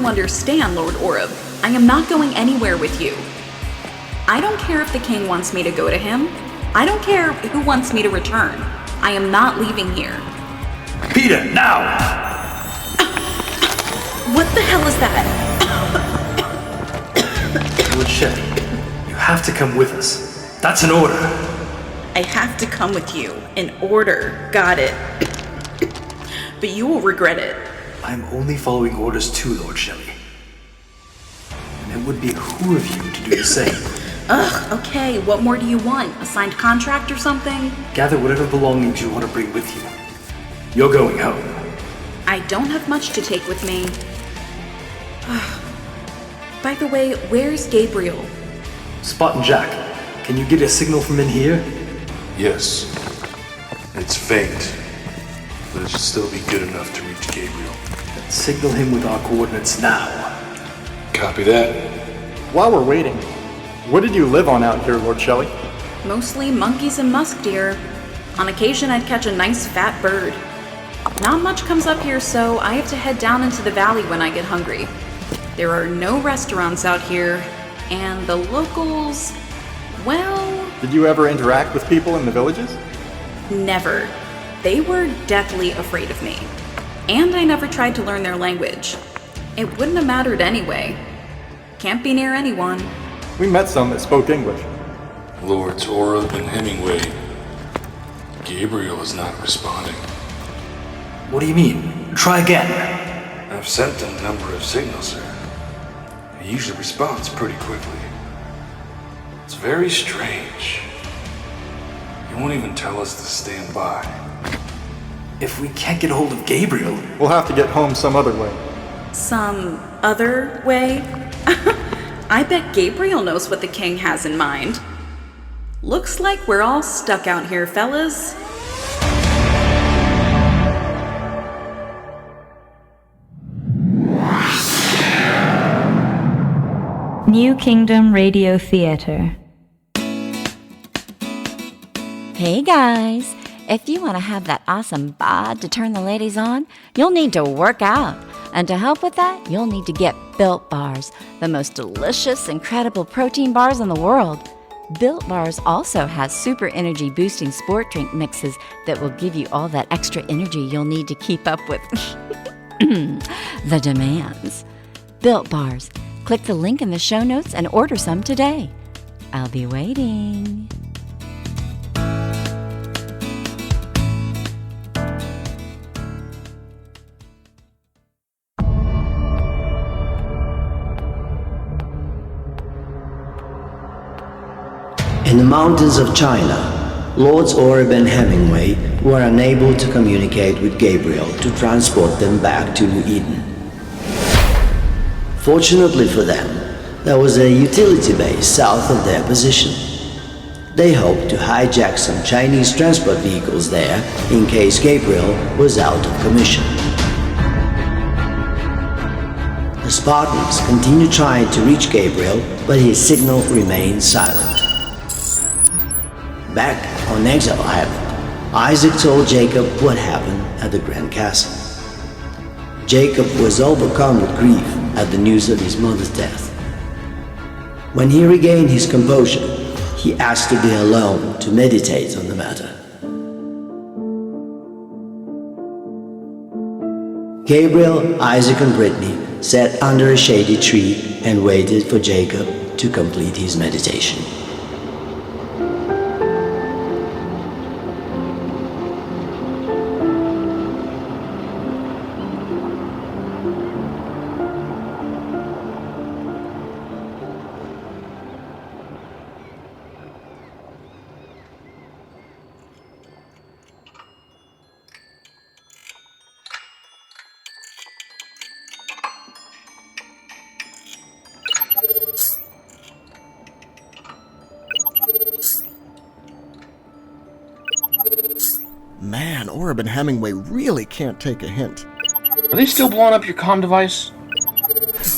you understand, Lord Oreb. I am not going anywhere with you. I don't care if the king wants me to go to him. I don't care who wants me to return. I am not leaving here. Peter, now! What the hell is that? Lord Shelley, you have to come with us. That's an order. I have to come with you. An order. Got it. But you will regret it. I'm only following orders too, Lord Shelley. And it would behoove you to do the same. Ugh, okay, what more do you want? A signed contract or something? Gather whatever belongings you want to bring with you. You're going home. I don't have much to take with me. By the way, where's Gabriel? Spot and Jack, can you get a signal from in here? Yes. It's faint, but it should still be good enough to reach Gabriel. Signal him with our coordinates now. Copy that. While we're waiting, what did you live on out here, Lord Shelley? Mostly monkeys and musk deer. On occasion, I'd catch a nice fat bird. Not much comes up here, so I have to head down into the valley when I get hungry. There are no restaurants out here, and the locals, well... Did you ever interact with people in the villages? Never. They were deathly afraid of me. And I never tried to learn their language. It wouldn't have mattered anyway. Can't be near anyone. We met some that spoke English. Lords Oreb and Hemingway. Gabriel is not responding. What do you mean? Try again. I've sent a number of signals, sir. He usually responds pretty quickly. It's very strange. He won't even tell us to stand by. If we can't get a hold of Gabriel... We'll have to get home some other way. Some other way? I bet Gabriel knows what the king has in mind. Looks like we're all stuck out here, fellas. New Kingdom Radio Theater. Hey guys, if you want to have that awesome bod to turn the ladies on, you'll need to work out. And to help with that, you'll need to get Built Bars, the most delicious, incredible protein bars in the world. Built Bars also has super energy boosting sport drink mixes that will give you all that extra energy you'll need to keep up with the demands. Built Bars. Click the link in the show notes and order some today. I'll be waiting. In the mountains of China, Lords Oreb and Hemingway were unable to communicate with Gabriel to transport them back to New Eden. Fortunately for them, there was a utility base south of their position. They hoped to hijack some Chinese transport vehicles there in case Gabriel was out of commission. The Spartans continued trying to reach Gabriel, but his signal remained silent. Back on Exile Island, Isaac told Jacob what happened at the Grand Castle. Jacob was overcome with grief at the news of his mother's death. When he regained his composure, he asked to be alone to meditate on the matter. Gabriel, Isaac, and Brittany sat under a shady tree and waited for Jacob to complete his meditation. Man, Oreb and Hemingway really can't take a hint. Are they still blowing up your comm device?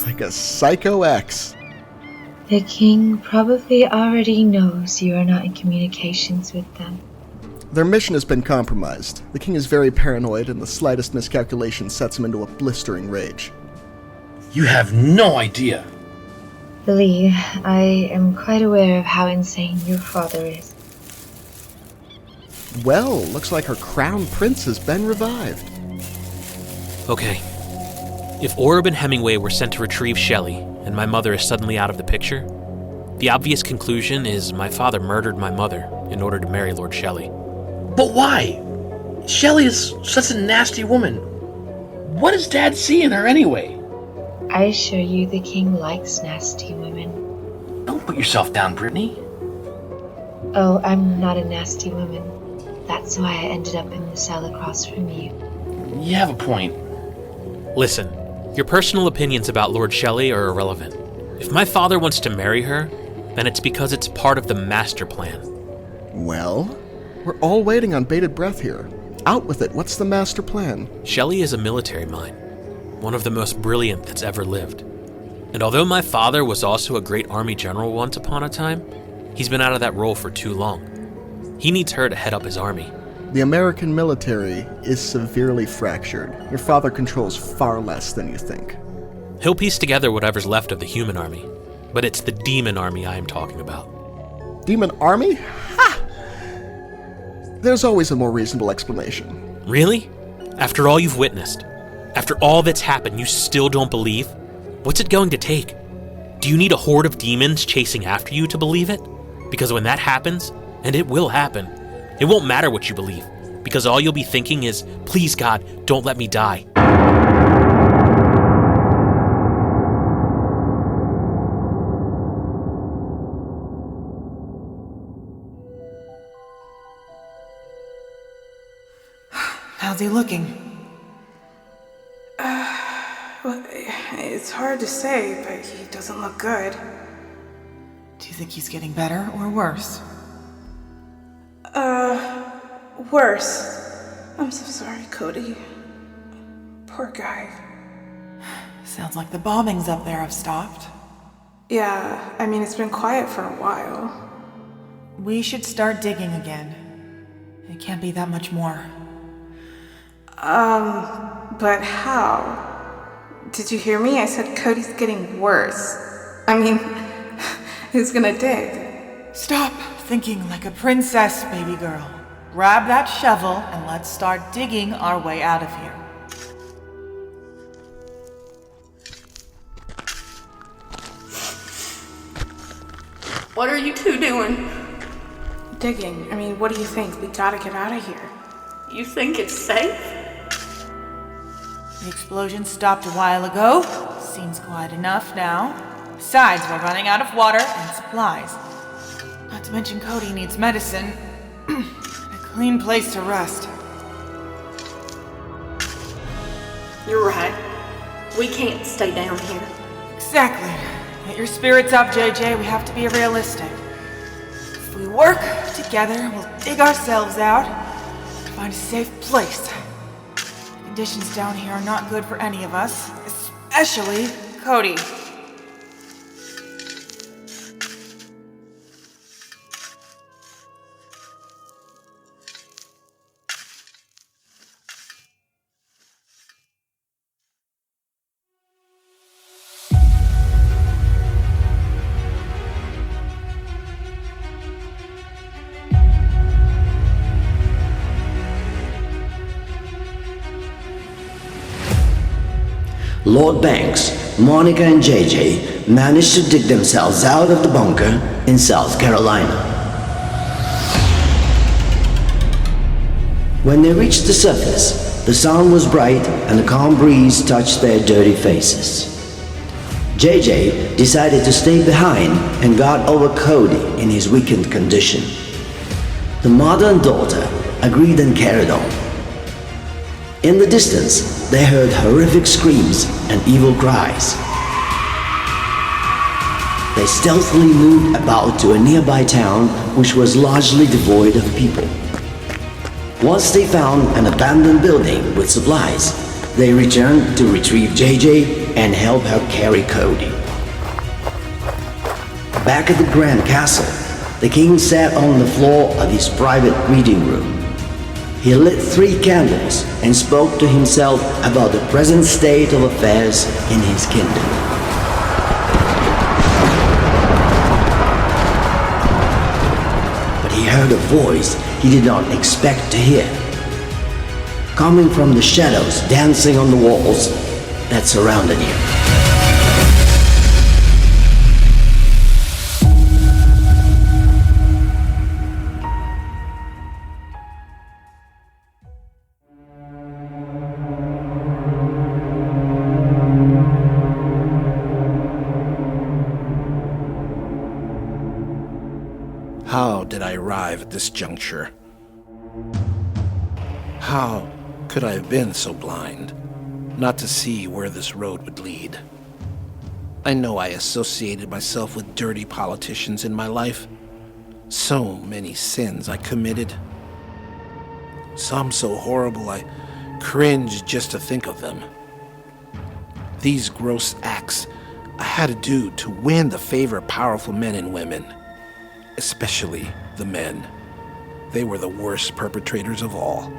Like a Psycho X. The king probably already knows you are not in communications with them. Their mission has been compromised. The king is very paranoid, and the slightest miscalculation sets him into a blistering rage. You have no idea. Lee, I am quite aware of how insane your father is. Well, looks like our crown prince has been revived. Okay. If Oreb and Hemingway were sent to retrieve Shelley, and my mother is suddenly out of the picture, the obvious conclusion is my father murdered my mother in order to marry Lord Shelley. But why? Shelley is such a nasty woman. What does Dad see in her anyway? I assure you the king likes nasty women. Don't put yourself down, Brittany. Oh, I'm not a nasty woman. That's why I ended up in the cell across from you. You have a point. Listen, your personal opinions about Lord Shelley are irrelevant. If my father wants to marry her, then it's because it's part of the master plan. Well, we're all waiting on bated breath here. Out with it. What's the master plan? Shelley is a military mind, one of the most brilliant that's ever lived. And although my father was also a great army general once upon a time, he's been out of that role for too long. He needs her to head up his army. The American military is severely fractured. Your father controls far less than you think. He'll piece together whatever's left of the human army, but it's the demon army I am talking about. Demon army? Ha! There's always a more reasonable explanation. Really? After all you've witnessed, after all that's happened, you still don't believe? What's it going to take? Do you need a horde of demons chasing after you to believe it? Because when that happens, and it will happen, it won't matter what you believe, because all you'll be thinking is, please God, don't let me die. How's he looking? Well, it's hard to say, but he doesn't look good. Do you think he's getting better or worse? Worse. I'm so sorry, Cody. Poor guy. Sounds like the bombings up there have stopped. Yeah, I mean, it's been quiet for a while. We should start digging again. It can't be that much more. But how? Did you hear me? I said Cody's getting worse. I mean, who's gonna dig? Stop thinking like a princess, baby girl. Grab that shovel and let's start digging our way out of here. What are you two doing? Digging. I mean, what do you think? We gotta get out of here. You think it's safe? The explosion stopped a while ago. Seems quiet enough now. Besides, we're running out of water and supplies. Not to mention Cody needs medicine. And a clean place to rest. You're right. We can't stay down here. Exactly. Get your spirits up, JJ. We have to be realistic. If we work together, we'll dig ourselves out and find a safe place. The conditions down here are not good for any of us, especially Cody. Lord Banks, Monica and JJ managed to dig themselves out of the bunker in South Carolina. When they reached the surface, the sun was bright and a calm breeze touched their dirty faces. JJ decided to stay behind and guard over Cody in his weakened condition. The mother and daughter agreed and carried on. In the distance, they heard horrific screams and evil cries. They stealthily moved about to a nearby town which was largely devoid of people. Once they found an abandoned building with supplies, they returned to retrieve JJ and help her carry Cody. Back at the Grand Castle, the king sat on the floor of his private reading room. He lit 3 candles and spoke to himself about the present state of affairs in his kingdom. But he heard a voice he did not expect to hear, coming from the shadows dancing on the walls that surrounded him. How did I arrive at this juncture? How could I have been so blind not to see where this road would lead? I know I associated myself with dirty politicians in my life. So many sins I committed. Some so horrible I cringe just to think of them. These gross acts I had to do to win the favor of powerful men and women. Especially the men. They were the worst perpetrators of all.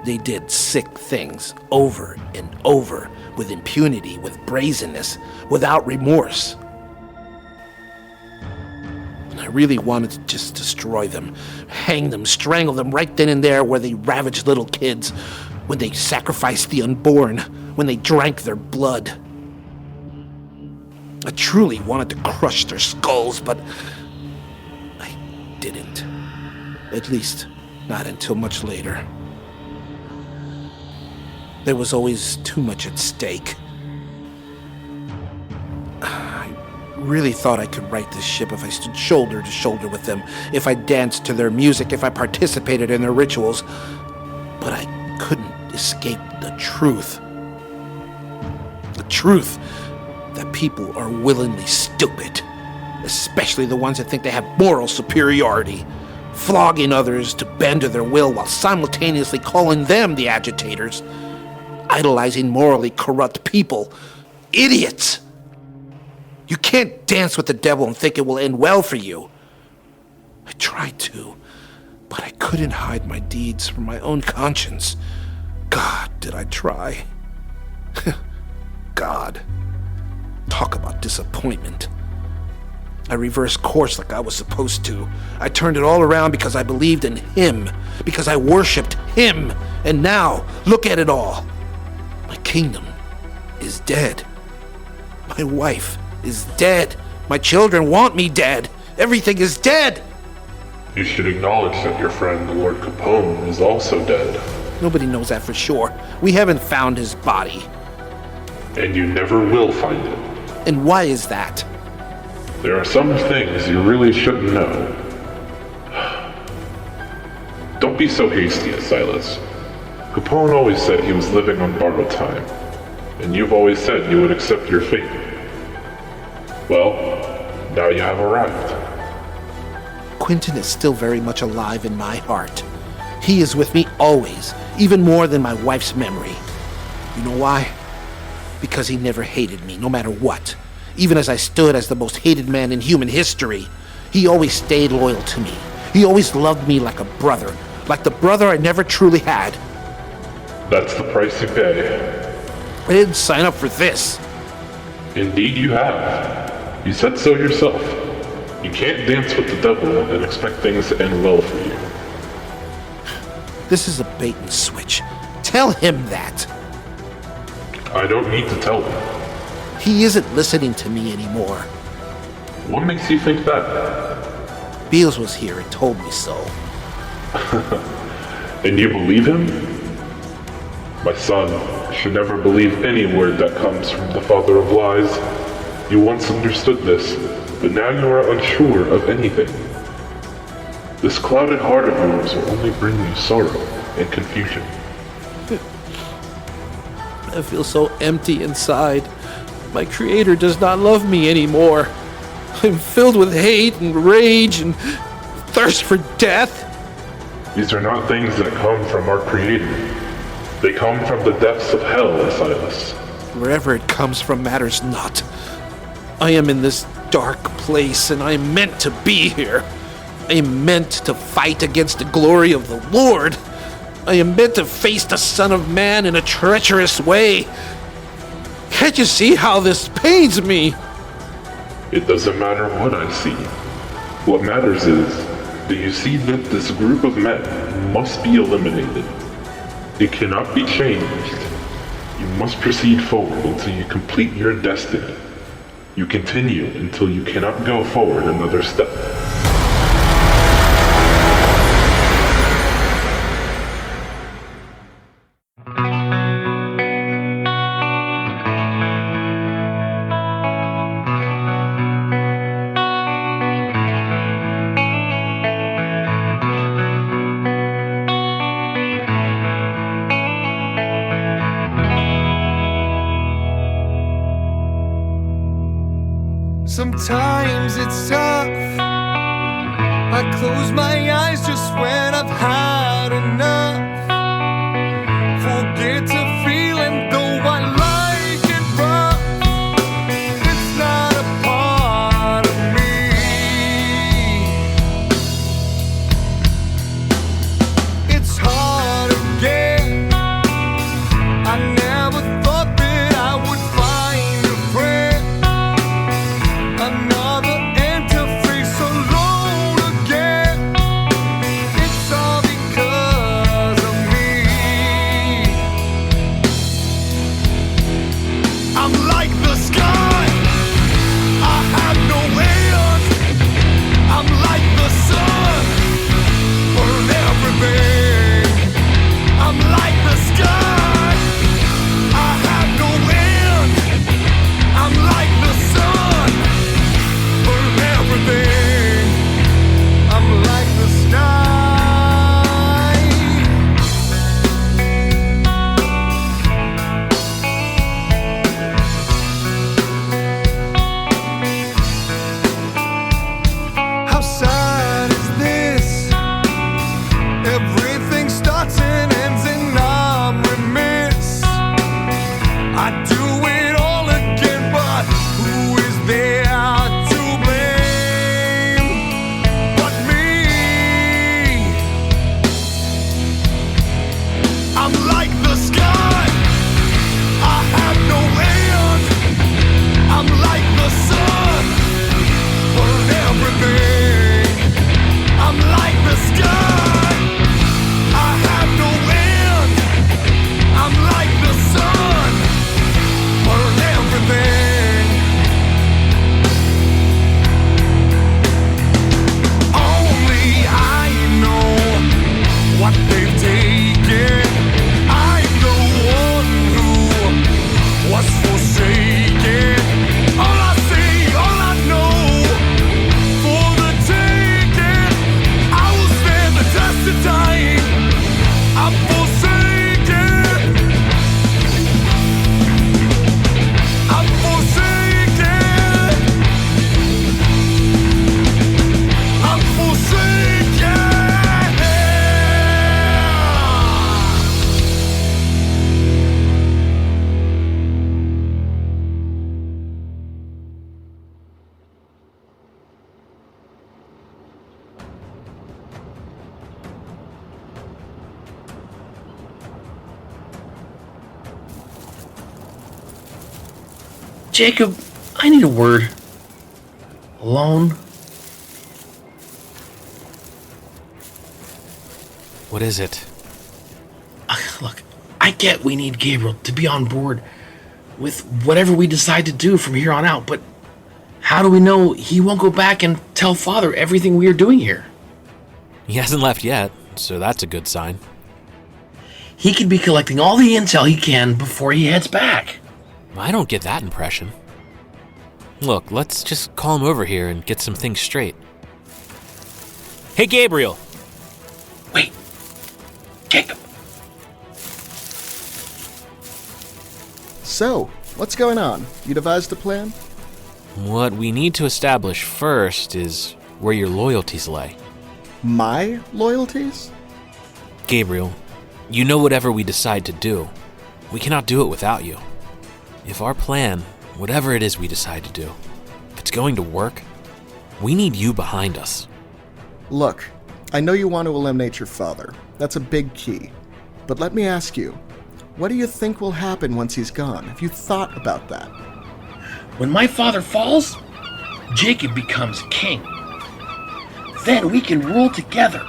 They did sick things over and over with impunity, with brazenness, without remorse. And I really wanted to just destroy them, hang them, strangle them right then and there where they ravaged little kids, when they sacrificed the unborn, when they drank their blood. I truly wanted to crush their skulls, but didn't. At least, not until much later. There was always too much at stake. I really thought I could right this ship if I stood shoulder to shoulder with them, if I danced to their music, if I participated in their rituals. But I couldn't escape the truth. The truth that people are willingly stupid. Especially the ones that think they have moral superiority, flogging others to bend to their will while simultaneously calling them the agitators, idolizing morally corrupt people. Idiots! You can't dance with the devil and think it will end well for you. I tried to, but I couldn't hide my deeds from my own conscience. God, did I try. God. Talk about disappointment. I reversed course like I was supposed to. I turned it all around because I believed in him, because I worshipped him. And now, look at it all. My kingdom is dead. My wife is dead. My children want me dead. Everything is dead. You should acknowledge that your friend Lord Capone is also dead. Nobody knows that for sure. We haven't found his body. And you never will find it. And why is that? There are some things you really shouldn't know. Don't be so hasty, Asilas. Capone always said he was living on borrowed time, and you've always said you would accept your fate. Well, now you have arrived. Quintin is still very much alive in my heart. He is with me always, even more than my wife's memory. You know why? Because he never hated me, no matter what. Even as I stood as the most hated man in human history, he always stayed loyal to me. He always loved me like a brother, like the brother I never truly had. That's the price you pay. I didn't sign up for this. Indeed you have. You said so yourself. You can't dance with the devil and expect things to end well for you. This is a bait and switch. Tell him that. I don't need to tell him. He isn't listening to me anymore. What makes you think that? Beals was here and told me so. And you believe him? My son should never believe any word that comes from the father of lies. You once understood this, but now you are unsure of anything. This clouded heart of yours will only bring you sorrow and confusion. I feel so empty inside. My creator does not love me anymore. I'm filled with hate and rage and thirst for death. These are not things that come from our creator. They come from the depths of hell, Asilas. Wherever it comes from matters not. I am in this dark place and I am meant to be here. I am meant to fight against the glory of the Lord. I am meant to face the Son of Man in a treacherous way. Can't you see how this pains me? It doesn't matter what I see. What matters is, do you see that this group of men must be eliminated? It cannot be changed. You must proceed forward until you complete your destiny. You continue until you cannot go forward another step. Sometimes it's tough. I close my eyes just when I've had enough. Forget to feel, and though I like it rough, it's not a part of me. It's hard again. I never thought that I would find a friend. Another interface alone again. It's all because of me. I'm like the sky, I have no end. I'm like the sun, burn everything. I'm like the sky, I have no end. I'm like the sun, burn everything. I'm like the sky. How sad is this? Everything starts and ends and I'm remiss. I do it all again, but who is there to blame but me? I'm like the sky, I have no end. I'm like the sun, burn everything. I'm like the sky, I have no end. I'm like the sun, burn everything. Only I know what they've taken. I'm the one who was forsaken. All I see, all I know, for the taking. I will stand the test of time. I'm forsaken. I'm forsaken. I'm forsaken. Jacob, I need a word. Alone? What is it? Look, I get we need Gabriel to be on board with whatever we decide to do from here on out, but how do we know he won't go back and tell Father everything we are doing here? He hasn't left yet, so that's a good sign. He could be collecting all the intel he can before he heads back. I don't get that impression. Look, let's just call him over here and get some things straight. Hey, Gabriel! Wait. Jacob. So, what's going on? You devised a plan? What we need to establish first is where your loyalties lay. My loyalties? Gabriel, you know whatever we decide to do, we cannot do it without you. If our plan, whatever it is we decide to do, if it's going to work, we need you behind us. Look, I know you want to eliminate your father. That's a big key. But let me ask you, what do you think will happen once he's gone? Have you thought about that? When my father falls, Jacob becomes king. Then we can rule together.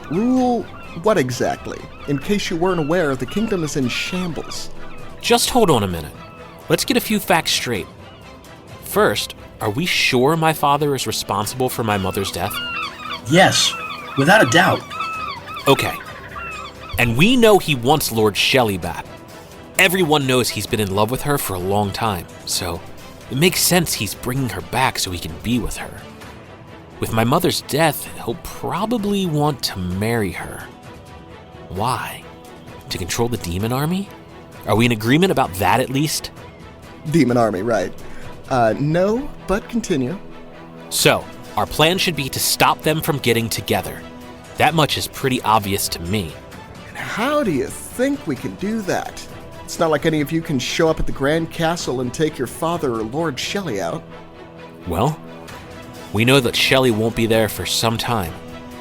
Rule what exactly? In case you weren't aware, the kingdom is in shambles. Just hold on a minute. Let's get a few facts straight. First, are we sure my father is responsible for my mother's death? Yes, without a doubt. Okay. And we know he wants Lord Shelley back. Everyone knows he's been in love with her for a long time, so it makes sense he's bringing her back so he can be with her. With my mother's death, he'll probably want to marry her. Why? To control the demon army? Are we in agreement about that at least? Demon army, right. No, but continue. So, our plan should be to stop them from getting together. That much is pretty obvious to me. And how do you think we can do that? It's not like any of you can show up at the Grand Castle and take your father or Lord Shelley out. Well, we know that Shelley won't be there for some time.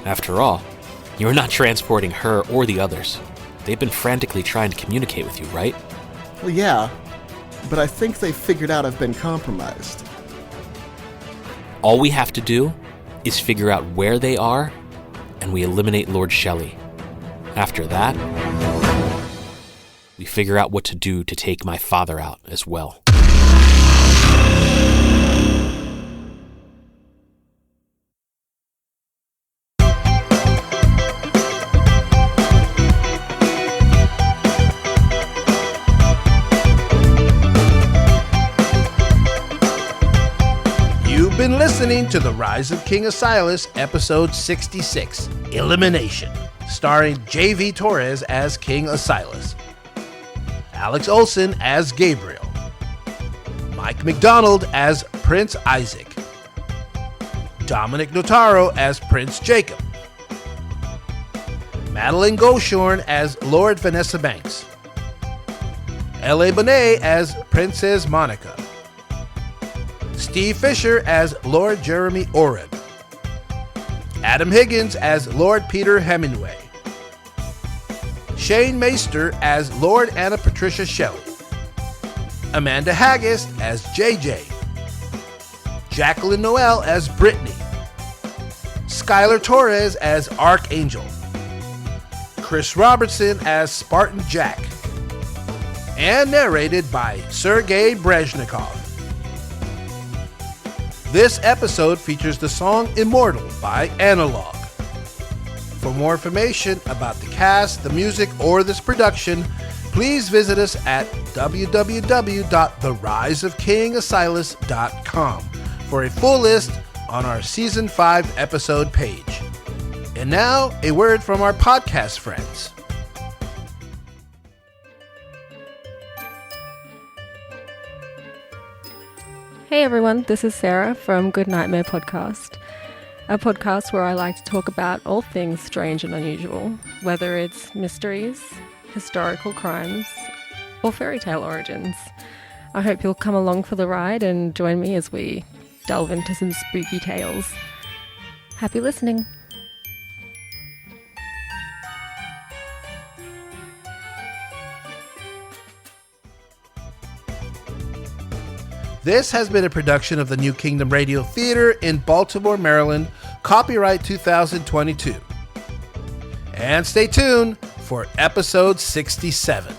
After all, you're not transporting her or the others. They've been frantically trying to communicate with you, right? Well, yeah, but I think they figured out I've been compromised. All we have to do is figure out where they are, and we eliminate Lord Shelley. After that, we figure out what to do to take my father out as well. You've been listening to The Rise of King Asilas, episode 66, Elimination, starring J.V. Torres as King Asilas, Alex Olsen as Gabriel, Mike McDonald as Prince Isaac, Dominic Notaro as Prince Jacob, Madeline Goshorn as Lord Vanessa Banks, L.A. Bonet as Princess Monica, Steve Fisher as Lord Jeremy Oreb, Adam Higgins as Lord Peter Hemingway, Shane Meister as Lord Anna Patricia Shelley, Amanda Haggis as JJ, Jacqueline Noel as Brittany, Skylar Torres as Archangel, Chris Robertson as Spartan Jack, and narrated by Sergei Brezhnikov. This episode features the song Immortal by Analog. For more information about the cast, the music, or this production, please visit us at www.theriseofkingasilas.com for a full list on our Season 5 episode page. And now, a word from our podcast friends. Hey everyone, this is Sarah from Good Nightmare Podcast, a podcast where I like to talk about all things strange and unusual, whether it's mysteries, historical crimes, or fairy tale origins. I hope you'll come along for the ride and join me as we delve into some spooky tales. Happy listening! This has been a production of the New Kingdom Radio Theater in Baltimore, Maryland, copyright 2022. And stay tuned for episode 67.